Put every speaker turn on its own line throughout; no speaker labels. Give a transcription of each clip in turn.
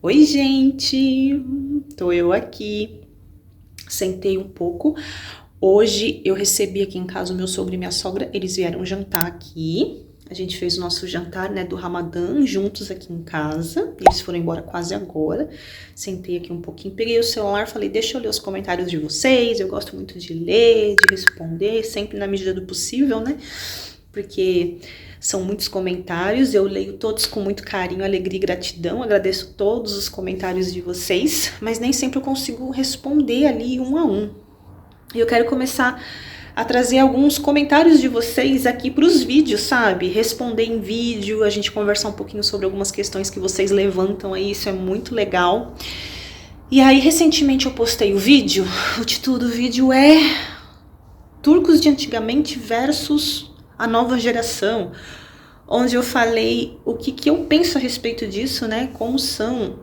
Oi, gente! Tô eu aqui. Sentei um pouco. Hoje eu recebi aqui em casa o meu sogro e minha sogra. Eles vieram jantar aqui. A gente fez o nosso jantar, né, do Ramadã juntos aqui em casa. Eles foram embora quase agora. Sentei aqui um pouquinho, peguei o celular, falei, deixa eu ler os comentários de vocês. Eu gosto muito de ler, de responder, sempre na medida do possível, né? Porque são muitos comentários, eu leio todos com muito carinho, alegria e gratidão, agradeço todos os comentários de vocês, mas nem sempre eu consigo responder ali um a um. E eu quero começar a trazer alguns comentários de vocês aqui para os vídeos, sabe? Responder em vídeo, a gente conversar um pouquinho sobre algumas questões que vocês levantam aí, isso é muito legal. E aí, recentemente eu postei o vídeo, o título do vídeo é Turcos de antigamente versus a nova geração, onde eu falei o que eu penso a respeito disso, né? Como são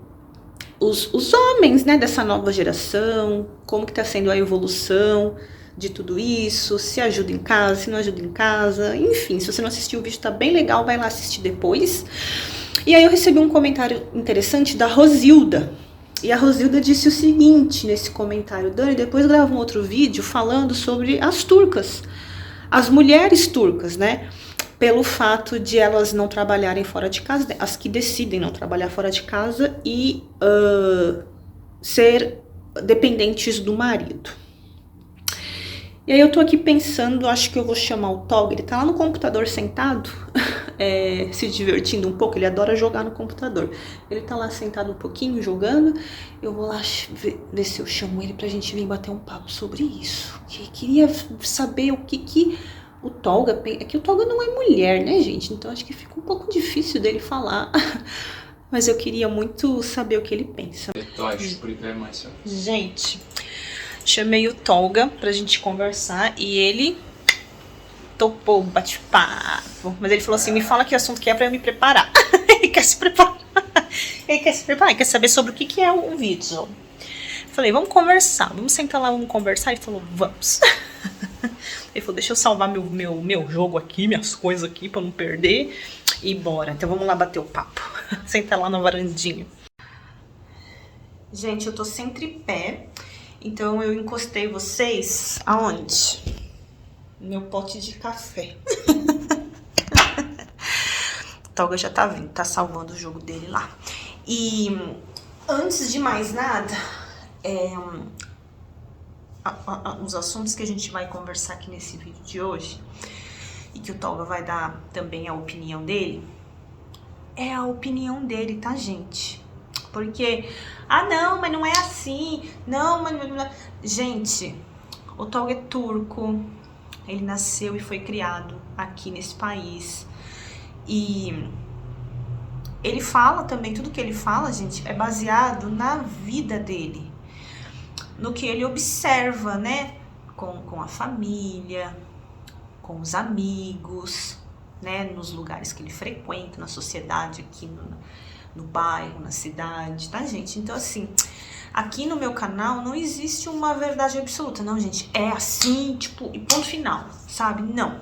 os homens, né, dessa nova geração, como que tá sendo a evolução de tudo isso, se ajuda em casa, se não ajuda em casa, enfim, se você não assistiu o vídeo tá bem legal, vai lá assistir depois. E aí eu recebi um comentário interessante da Rosilda, e a Rosilda disse o seguinte nesse comentário: Dani, depois grava um outro vídeo falando sobre as turcas, as mulheres turcas, né? Pelo fato de elas não trabalharem fora de casa, as que decidem não trabalhar fora de casa e ser dependentes do marido. E aí eu tô aqui pensando, acho que eu vou chamar o Tolga, ele tá lá no computador sentado, se divertindo um pouco, ele adora jogar no computador. Ele tá lá sentado um pouquinho, jogando, eu vou lá ver se eu chamo ele pra gente vir bater um papo sobre isso. Eu queria saber o que o Tolga, é que o Tolga não é mulher, né, gente? Então acho que fica um pouco difícil dele falar. Mas eu queria muito saber o que ele pensa. Gente, chamei o Tolga pra gente conversar e ele topou o bate-papo. Mas ele falou assim, me fala que assunto que é pra eu me preparar. Ele quer se preparar. Ele quer saber sobre o que é o vídeo. Falei, vamos conversar, vamos sentar lá, vamos conversar. Ele falou, vamos. Ele falou, deixa eu salvar meu jogo aqui, minhas coisas aqui pra não perder. E bora, então vamos lá bater o papo. Senta lá na varandinha. Gente, eu tô sem tripé, então eu encostei vocês aonde? Meu pote de café. O Tolga já tá vindo, tá salvando o jogo dele lá. E antes de mais nada, os assuntos que a gente vai conversar aqui nesse vídeo de hoje, e que o Tolga vai dar também a opinião dele, é a opinião dele, tá, gente? Porque, não, mas não é assim, não, mas não... Gente, o Tolga é turco, ele nasceu e foi criado aqui nesse país, e ele fala também, tudo que ele fala, gente, é baseado na vida dele, no que ele observa, né, com a família, com os amigos, né, nos lugares que ele frequenta, na sociedade, aqui no bairro, na cidade, tá, gente? Então, assim, aqui no meu canal não existe uma verdade absoluta, não, gente, é assim, tipo, e ponto final, sabe? Não.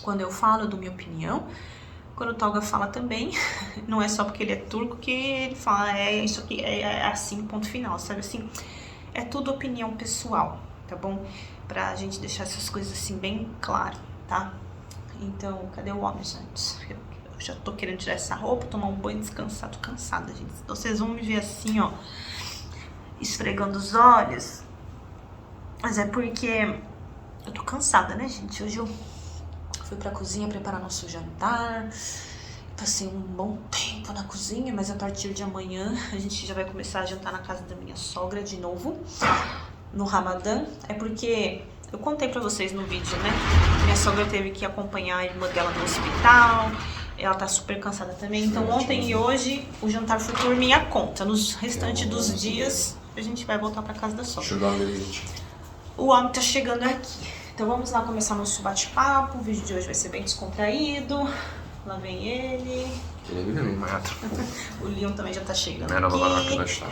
Quando eu falo, eu dou minha opinião, quando o Tolga fala também, não é só porque ele é turco que ele fala, isso aqui, é assim, ponto final, sabe? Assim, é tudo opinião pessoal, tá bom? Pra gente deixar essas coisas assim bem claro, tá? Então, cadê o homem, gente? Eu já tô querendo tirar essa roupa, tomar um banho, descansar. Tô cansada, gente. Então, vocês vão me ver assim, ó, esfregando os olhos. Mas é porque eu tô cansada, né, gente? Hoje eu fui pra cozinha preparar nosso jantar. Passei um bom tempo na cozinha, mas a partir de amanhã a gente já vai começar a jantar na casa da minha sogra de novo, no Ramadã. É porque eu contei pra vocês no vídeo, né? Minha sogra teve que acompanhar a irmã dela no hospital, ela tá super cansada também. Então ontem e hoje o jantar foi por minha conta. Nos restantes dos dias a gente vai voltar pra casa da sogra. O homem tá chegando aqui. Então vamos lá começar nosso bate-papo. O vídeo de hoje vai ser bem descontraído. Lá vem ele. O Leon também já tá chegando aqui.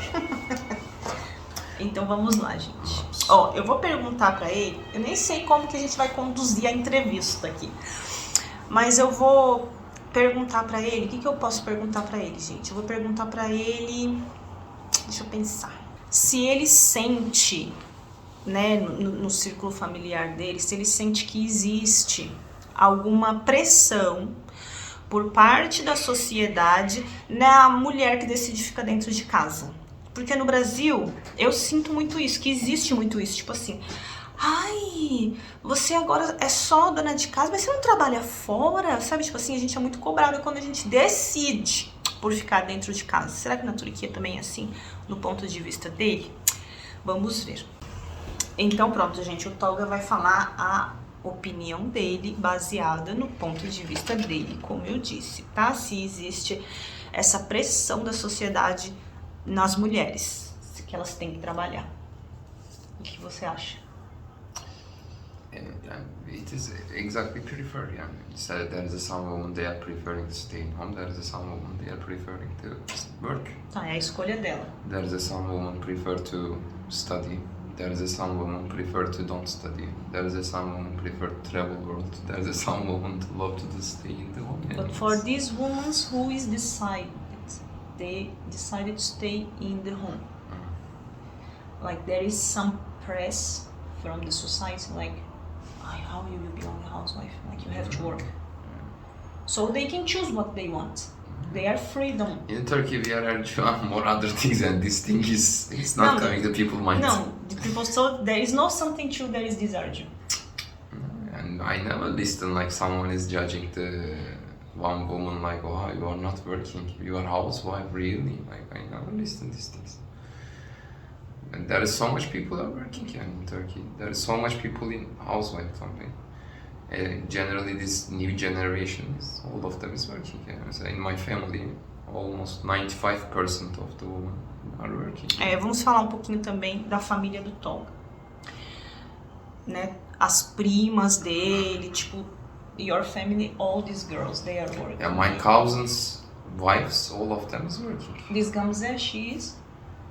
Então vamos lá, gente. Ó, eu vou perguntar pra ele. Eu nem sei como que a gente vai conduzir a entrevista aqui, mas eu vou perguntar pra ele, o que eu posso perguntar pra ele, gente? Eu vou perguntar pra ele, deixa eu pensar, se ele sente, né, no círculo familiar dele, se ele sente que existe alguma pressão por parte da sociedade na mulher que decide ficar dentro de casa. Porque no Brasil, eu sinto muito isso, que existe muito isso, tipo assim, ai, você agora é só dona de casa, mas você não trabalha fora, sabe? Tipo assim, a gente é muito cobrado quando a gente decide por ficar dentro de casa. Será que na Turquia também é assim, no ponto de vista dele? Vamos ver. Então pronto, gente, o Tolga vai falar a opinião dele baseada no ponto de vista dele, como eu disse, tá? Se existe essa pressão da sociedade nas mulheres, que elas têm que trabalhar. O que você acha?
It is exactly prefer. Yeah, so there is some women they are preferring to stay in home. There is some women they are preferring to work.
Tá, é a escolha dela.
There is some women prefer to study. There is some women prefer to don't study. There is some women prefer to travel world. There is some women to love to stay in the home. Yeah,
but for these women who is decided, they decided to stay in the home. Like there is some press from the society, like, how you will be only housewife, like you have to work. So they can choose what they want. They are freedom.
In Turkey we are enjoying more other things, and this thing is it's not coming to people mind.
No, the people, so there is no something true, there is desire.
And I never listen like someone is judging the one woman like, oh, you are not working, you are housewife, really? Like I never listen these things. And there is so much people are working here in Turkey. There is so much people in housewife company. Generally, this new generation, all of them is working here. So in my family, almost 95% of the women are working.
Vamos falar um pouquinho também da família do Tolga, né? As primas dele, tipo, your family, all these girls, they are working.
Yeah, my cousins' wives, all of them is working.
This Gamze,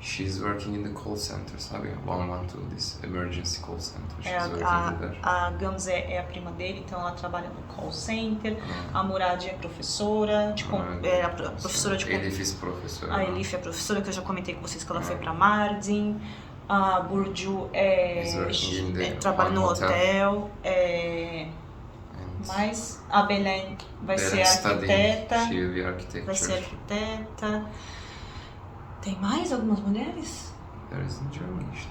She's working in the call center, sabe? 112, this emergency call center. She's working there.
A Gamze é a prima dele, então ela trabalha no call center. A Murad é professora, é a professora de...
Elif é professora.
A Elif é professora, que eu já comentei com vocês que ela foi pra Mardin. A Burcu trabalha no hotel. Mas a Belen vai ser arquiteta. Vai ser arquiteta. Tem mais algumas mulheres?
There is in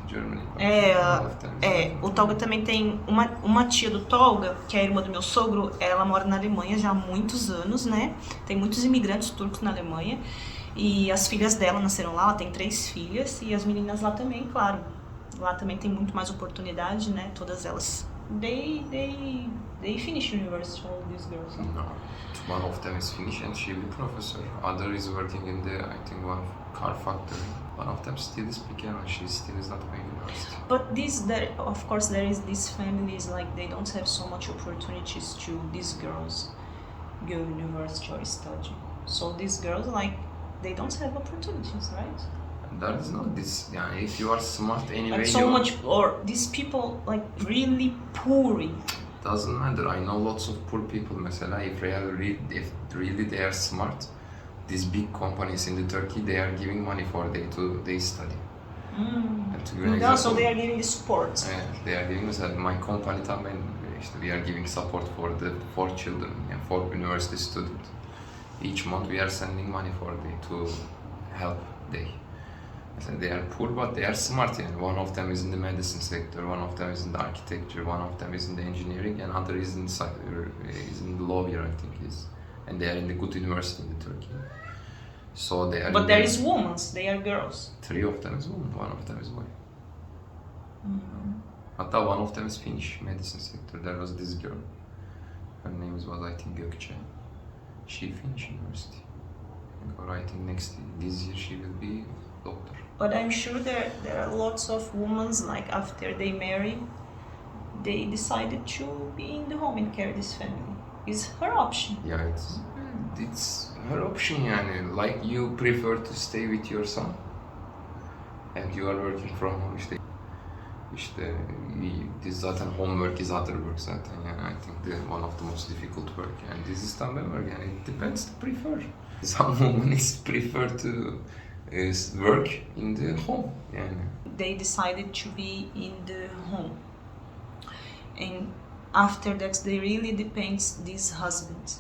Germany.
O Tolga também tem uma tia do Tolga, que é a irmã do meu sogro, ela mora na Alemanha já há muitos anos, né? Tem muitos imigrantes turcos na Alemanha. E as filhas dela nasceram lá, ela tem 3 filhas, e as meninas lá também, claro. Lá também tem muito mais oportunidade, né? Todas elas. They finish university, all these girls.
No. One of them is finished and she will be professor. Other is working in the, I think, one car factory. One of them still is piano and she still is not going to university.
But of course, there is these families, like, they don't have so much opportunities to these girls go to university or study. So these girls, like, they don't have opportunities, right?
There is no this, yeah, if you are smart anyway.
Like so much, or these people, like, really poor.
Doesn't matter. I know lots of poor people. Mesela, if really they are smart, these big companies in the Turkey, they are giving money for they study. And to give an example,
so they are giving the support.
They are giving. Mesela, my company também, we are giving support for the 4 children and 4 university students. Each month we are sending money for to help they. They are poor, but they are smart. And one of them is in the medicine sector, one of them is in the architecture, one of them is in the engineering, and other is in the lawyer, I think is. And they are in the good university in the Turkey. So they are.
But there is women. They are girls.
3 of them is women. 1 of them is boy. Hatta one of them is Finnish medicine sector. There was this girl. Her name was, I think, Gökçe. She finished university. Or I think this year she will be doctor.
But I'm sure there are lots of women, like, after they marry, they decided to be in the home and carry this family. It's her option.
Yeah, it's her option. Yani, like, you prefer to stay with your son, and you are working from home. İşte zaten homework is other work zaten yani I think one of the most difficult work and this is time work and it depends to prefer. Some women is prefer to work in the home yani.
They decided to be in the home. And after that, they really depends this husband.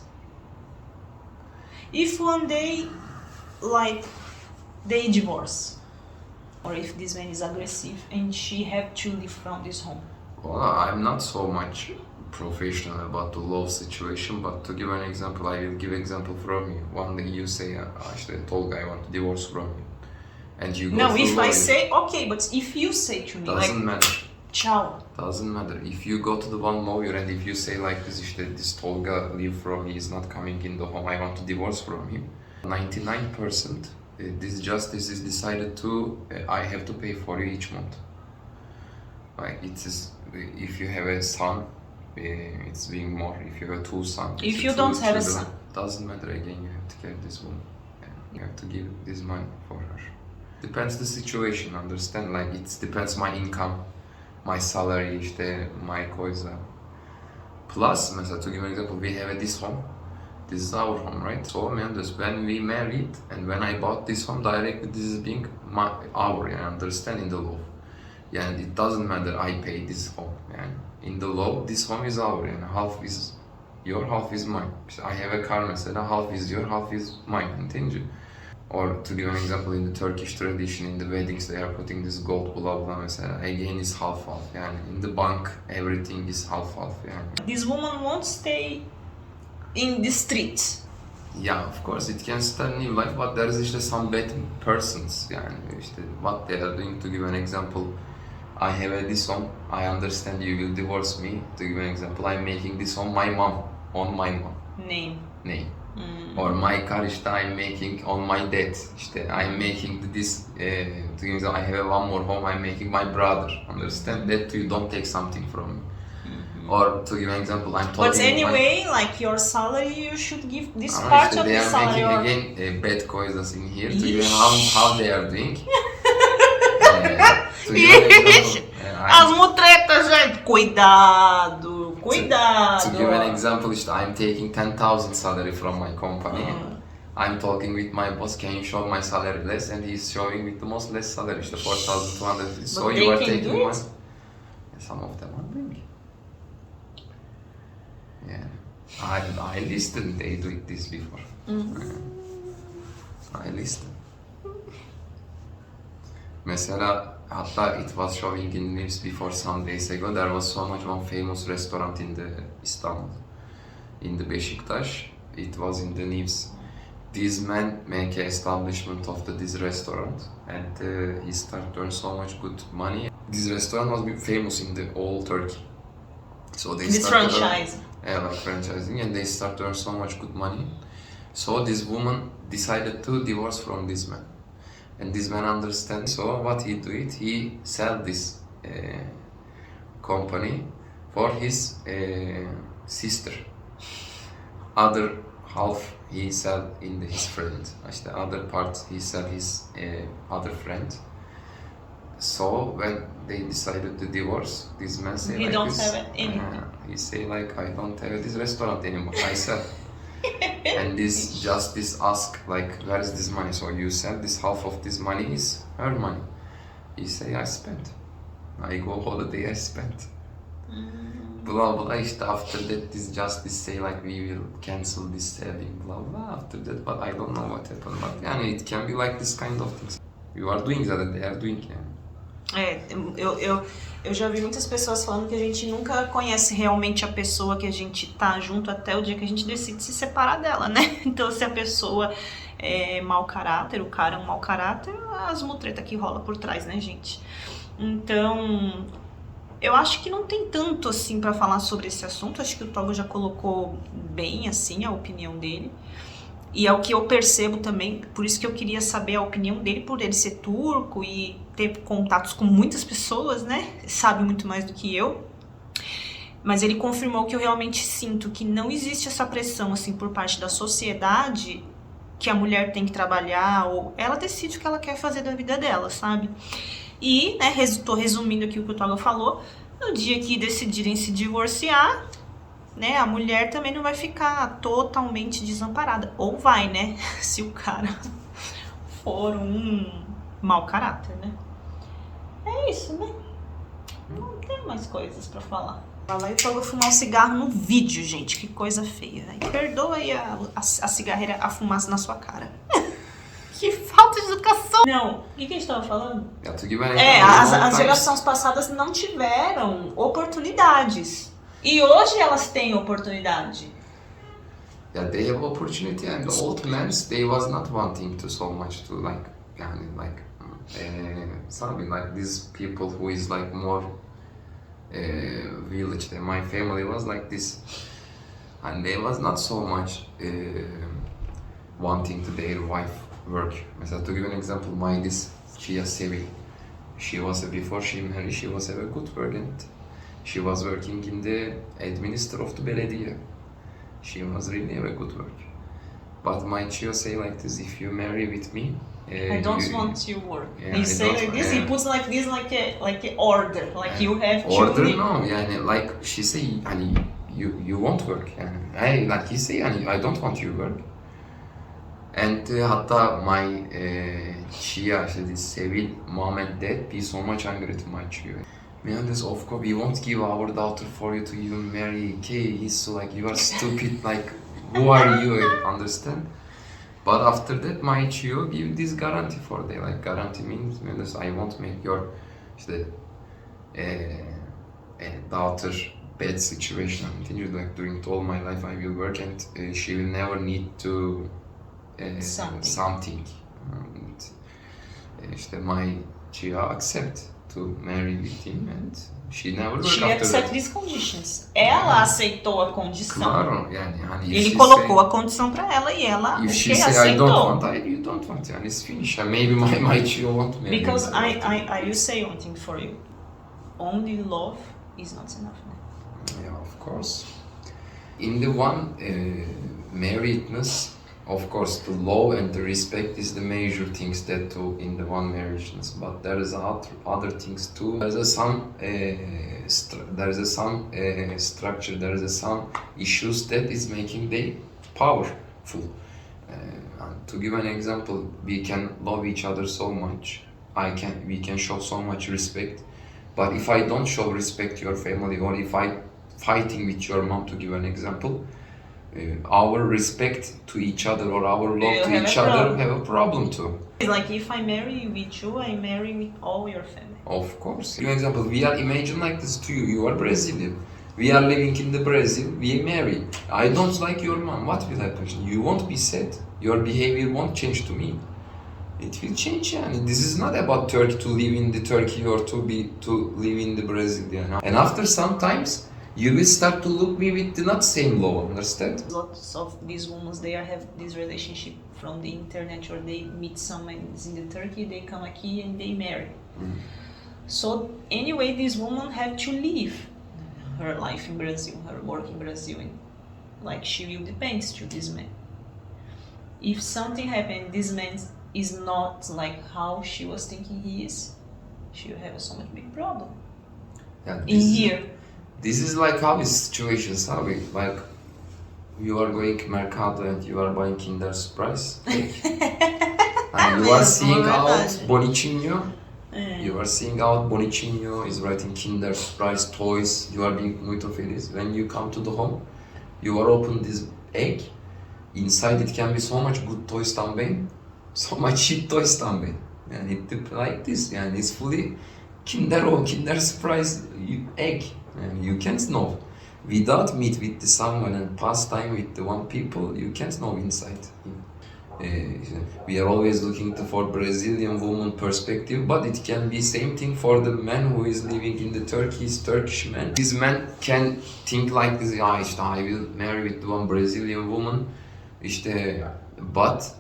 If one day, like, they divorce, or if this man is aggressive and she have to leave from this home.
Well, I'm not so much professional about the law situation, but to give an example, I will give example from you. One day you say, Tolga, I want to divorce from you. And you go
no,
to
if
lawyer.
I say, okay, but if you say to me,
doesn't
like,
matter.
Ciao.
Doesn't matter. If you go to the one lawyer and if you say like this Tolga leave from me is not coming in the home, I want to divorce from him. 99% this justice is decided to, I have to pay for you each month. Like it is, if you have a son, it's being more. If you have two sons.
If you don't have a son.
Doesn't matter again, you have to carry this woman. You have to give this money for her. Depends the situation, understand? Like it depends my income, my salary, my coisa. Plus, to give an example, we have this home. This is our home, right? So, when we married and when I bought this home directly, this is being our, I understand in the law. Yeah, and it doesn't matter, I pay this home. Yeah. In the law, this home is our, and half is your, half is mine. I have a car, half is your, half is mine, entende? Or to give an example, in the Turkish tradition, in the weddings, they are putting this gold blah blah, again is half-half. Yeah. In the bank, everything is half-half. Yeah.
This woman won't stay in the street.
Yeah, of course, it can start new life, but there is some bad persons. Yani what they are doing. To give an example, I have this home. I understand you will divorce me. To give an example, I'm making this on my mom,
Name.
Or my car, I'm making on my dad. I'm making this. To give an example, I have one more home. I'm making my brother. Understand that you don't take something from me. Or to give an example, I'm talking.
But anyway, like your salary, you should give this part of the salary.
They are making again bad coisas in here. To give how they are doing.
As mutretas, gente. Cuidado.
To give an example, I'm taking 10,000 salary from my company. I'm talking with my boss, can you show my salary less? And he's showing with the most less salary, 4,200. So you are taking one. Some of them are doing. Yeah, I listened. They do this before. I listened. Mesela, hatta it was showing in news before some days ago. There was so much one famous restaurant in the Istanbul, in the Beşiktaş. It was in the news. This man make an establishment of this restaurant, and he started to earn so much good money. This restaurant was famous in the all Turkey. So they
this franchise.
Like franchising, and they start to earn so much good money. So this woman decided to divorce from this man, and this man understands. So what he do it? He sell this company for his sister. Other half he sell in his friend. The other part he sell his other friend. So when they decided to divorce, this man say
he
like
don't
this,
have anything.
He say like, I don't have this restaurant anymore, I sell. And this justice ask like, where is this money? So you sell this, half of this money is her money. He say, I spent. I go holiday, I spent. Blah blah, after that this justice say like, we will cancel this selling, blah blah, after that, but I don't know what happened. But yeah, it can be like this kind of things. You are doing that, they are doing it.
Eu já vi muitas pessoas falando que a gente nunca conhece realmente a pessoa que a gente tá junto até o dia que a gente decide se separar dela, né? Então, se a pessoa é mau caráter, o cara é um mau caráter, as mutretas que rola por trás, né, gente? Então, eu acho que não tem tanto, assim, pra falar sobre esse assunto. Acho que o Tolga já colocou bem, assim, a opinião dele. E é o que eu percebo também, por isso que eu queria saber a opinião dele, por ele ser turco e ter contatos com muitas pessoas, né? Sabe muito mais do que eu. Mas ele confirmou que eu realmente sinto que não existe essa pressão, assim, por parte da sociedade que a mulher tem que trabalhar, ou ela decide o que ela quer fazer da vida dela, sabe? E, né, tô resumindo aqui o que o Tolga falou, no dia que decidirem se divorciar, né, a mulher também não vai ficar totalmente desamparada. Ou vai, né, se o cara for um mau caráter, né? É isso, né? Não tem mais coisas pra falar. Lá eu vou fumar um cigarro no vídeo, gente. Que coisa feia. Perdoa aí a cigarreira, a fumaça na sua cara. Que falta de educação. Não, o que a gente tava falando? As gerações passadas não tiveram oportunidades. E hoje elas têm oportunidade.
Yeah, they have opportunity, and the old men, they was not wanting to so much to something like these people who is like more village. My family was like this, and they was not so much wanting to their wife work. Mesela to give an example, Chia Sevi, she was before she married, she was a good work, and she was working in the administrator of the belediye. She was really a good work. But my Chia say like this: if you marry with me,
I don't want to work.
Yeah,
He say like this. He puts like this, like a order, like you have to.
Order no, yani like she say, hani you won't work. Yani like he say, hani I don't want you work. And hatta my Chia, this Sevil mom and dad be so much angry to my Chia. Man, this of course we won't give our daughter for you to even marry. Okay, he's so like you are stupid. Like who are you? Understand? But after that, my Chia give this guarantee for them. Like guarantee means I won't make your daughter bad situation. I continue like during all my life I will work, and she will never need to something. My Chia accept to marry with him, and she never worked
She
after
accept
that.
these conditions. Ela aceitou a condição.
Claro,
Ele colocou a condição pra ela e ela
if she say
aceitou.
I don't want, you don't want, and it's finished. And maybe my Chia won't marry.
Because I will say one thing for you. Only love is not enough.
Yeah, of course. In the one marriedness, of course, the law and the respect is the major things that do in the one marriageness. But there is other things too. There is some structure. There is some issues that is making them powerful. And to give an example, we can love each other so much. We can show so much respect. But if I don't show respect to your family, or if I fighting with your mom, to give an example, our respect to each other or our love to each other have a problem too.
It's like if I marry with you, I marry with all your family.
Of course. For example, we are imagine like this to you. You are Brazilian. We are living in the Brazil. We marry. I don't like your mom. What will happen? You won't be sad. Your behavior won't change to me. It will change. And this is not about Turkey to live in the Turkey or to live in the Brazil. And after some times, you will start to look me with the not same law, understand?
Lots of these women, they have this relationship from the internet, or they meet someone in the Turkey, they come here and they marry. So anyway, this woman have to leave her life in Brazil, her work in Brazil, and like she will depend to this man. If something happened, this man is not like how she was thinking he is, she will have so much big problem.
Yeah,
here.
This is like how is situation, sabe? Like you are going to Mercado and you are buying Kinder Surprise. And you are seeing out Bonitinho. You are seeing out Bonitinho is writing Kinder Surprise toys. You are being muito feliz. When you come to the home, you are open this egg. Inside it can be so much good toys também, so much shit toys também. And it like this, and it's fully Kinder Surprise egg. And you can't know. Without meet with someone and pass time with the one people, you can't know inside. We are always looking for Brazilian woman perspective, but it can be same thing for the man who is living in the Turkish man. This man can think like this, I will marry with one Brazilian woman, but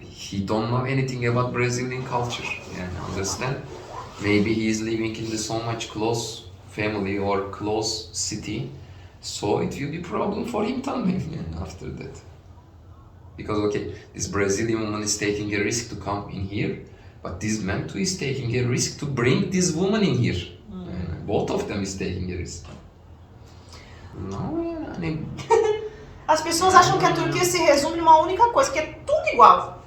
he don't know anything about Brazilian culture. Understand? Maybe he is living in the so much close family or close city, so it will be problem for him também after that. Because okay, this Brazilian woman is taking a risk to come in here, but this man too is taking a risk to bring this woman in here. Both of them is taking a risk. Não é, nem...
As pessoas acham que a Turquia se resume numa única coisa, que é tudo igual.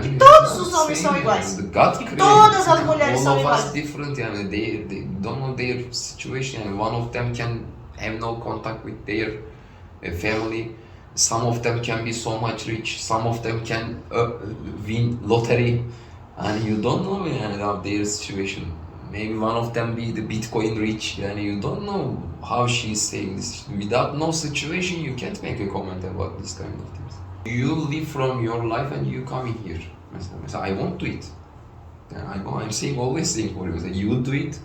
Que todos os homens são iguais. Que todas as mulheres são iguais.
All of us different, and they don't know their situation, and one of them can have no contact with their family. Some of them can be so much rich, some of them can win lottery, and you don't know their situation. Maybe one of them be the Bitcoin rich, and you don't know how she's saying this. Without no situation, you can't make a comment about this kind of things. You live from your life and you come in here. I won't do it. I'm saying always saying for you that you do it.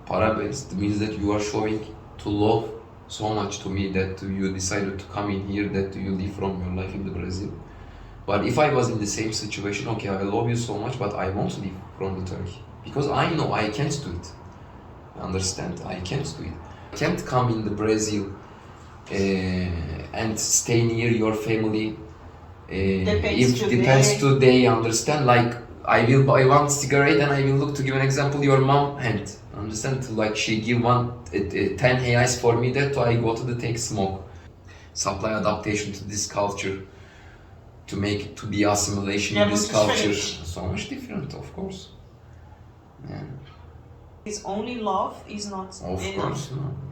Parabéns. It means that you are showing to love so much to me that you decided to come in here, that you live from your life in the Brazil. But if I was in the same situation, okay, I love you so much, but I won't live from the Turkey. Because I know I can't do it. Understand? I can't do it. I can't come in the Brazil and stay near your family. Depends today, understand? Like, I will buy one cigarette and I will look, to give an example, your mom hand. Understand? Like, she give 10 reais for me, that I go to the take smoke. Supply adaptation to this culture, to make it to be assimilation in this culture. So much different, of course. Yeah.
It's only love is not
Of course, no.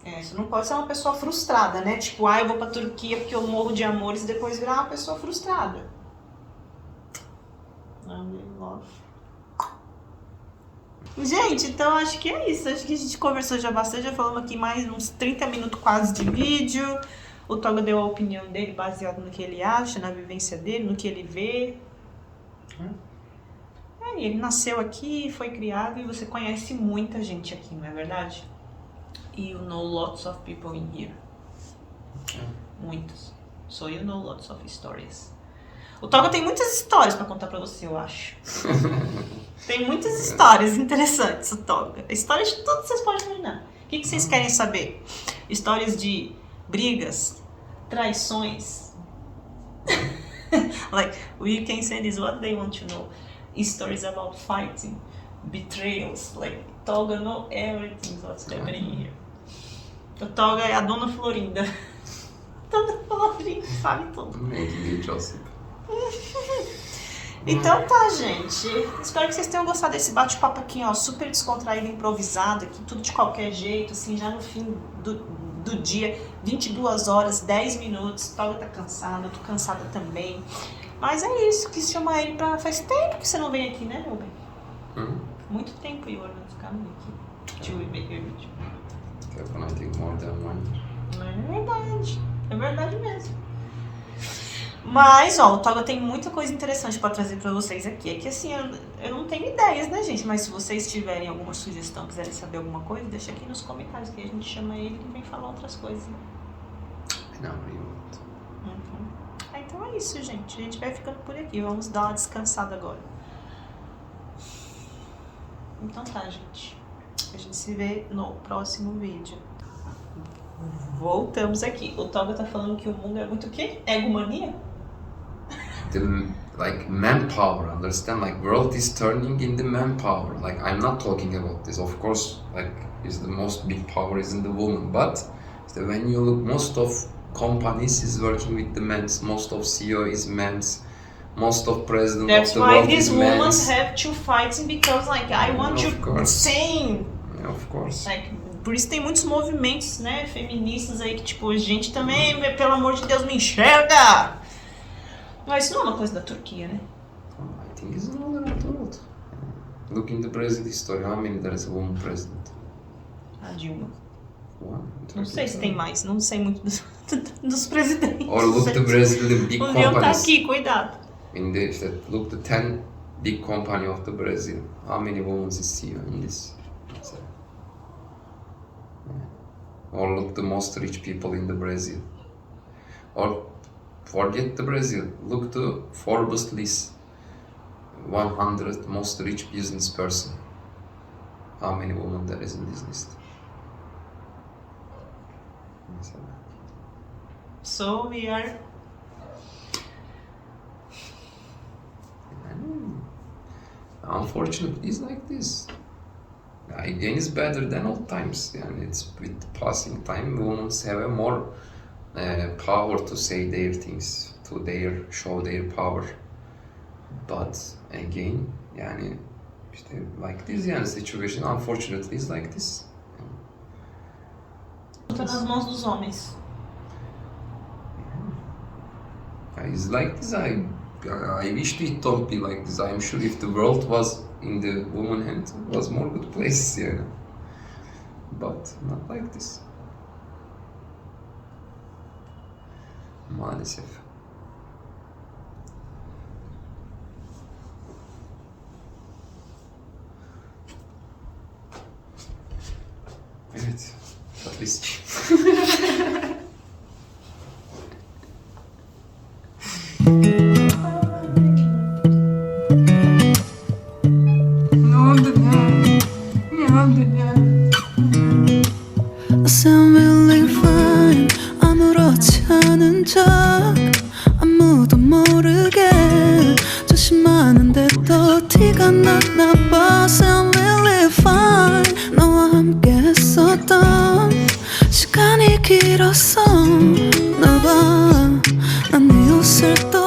Você não pode ser uma pessoa frustrada, né? Tipo, eu vou pra Turquia porque eu morro de amores e depois virar uma pessoa frustrada. Only love. Gente, então acho que é isso. Acho que a gente conversou já bastante, já falamos aqui mais uns 30 minutos quase de vídeo. O Tolga deu a opinião dele baseado no que ele acha, na vivência dele, no que ele vê. Ele nasceu aqui, foi criado e você conhece muita gente aqui, não é verdade? You know lots of people in here. Muitos. So you know lots of stories. O Tolga tem muitas histórias pra contar pra você, eu acho. Tem muitas histórias interessantes, o Tolga. Histórias de tudo que vocês podem imaginar. O que vocês querem saber? Histórias de brigas, traições. Like, we can say this what they want to know. Stories about fighting, betrayals. Like, Tolga know everything what's happening here. O Tolga é a Dona Florinda. Dona Florinda sabe tudo.
Making gossip.
Então tá, gente. Espero que vocês tenham gostado desse bate-papo aqui, ó, super descontraído, improvisado, aqui, tudo de qualquer jeito, assim, já no fim do dia, 22 horas, 10 minutos. Tolga tá cansada, eu tô cansada também. Mas é isso, quis chamar ele pra... Faz tempo que você não vem aqui, né, meu bem? Muito tempo, Ior, não ficamos aqui. To make a video.
I think more than 1 year.
É verdade mesmo. Mas, ó, o Tolga tem muita coisa interessante pra trazer pra vocês aqui. É que assim, eu não tenho ideias, né, gente? Mas se vocês tiverem alguma sugestão, quiserem saber alguma coisa, deixa aqui nos comentários que a gente chama ele e vem falar outras coisas, né?
Não, eu won't.
Então é isso, gente. A gente vai ficando por aqui. Vamos dar uma descansada agora. Então tá, gente. A gente se vê no próximo vídeo. Voltamos aqui. O Tolga tá falando que o mundo é muito o quê? Egomania?
Like manpower, understand? Like world is turning in the manpower. Like I'm not talking about this. Of course, like is the most big power is in the woman. But when you look, most of companies is working with the men's. Most of CEO is men's. Most of president of the world is men's. That's why these women
have to fight because like I want you same.
Yeah, of course.
Like, por isso tem muitos movimentos, né, feministas aí que tipo, gente também, pelo amor de Deus, me enxerga. Mas isso não é uma coisa da Turquia, né?
I think it's all around the world. Look in the Brazil history, how many there is a woman president?
A Dilma.
One.
Não sei se tem mais, não sei muito dos presidentes.
Or look the Brazilian big companies.
O Leão tá aqui, cuidado.
Look the 10 big company of the Brazil. How many women is CEO in this? Or look the most rich people in the Brazil. Or forget the Brazil. Look the Forbes list. 100 most rich business person. How many women there is in this list?
So we are
unfortunately it's like this. Again, it's better than old times. And it's with passing time, women have a more power to say their things, to show their power. But again, yani işte like this, yani situation unfortunately is like this.
Tá nas mãos dos homens.
It's like this. I wish it don't be like this. I'm sure if the world was in the woman hand, it was more good place, yeah. But not like this. Maalesef. Evet, tatlı içeyim.
Sound really fine 아무렇지 않은 척 아무도 모르게 조심하는데 또 티가 났나 봐 Sound really fine 너와 함께 했었던 시간이 길었어 나 봐 난 네 옷을 또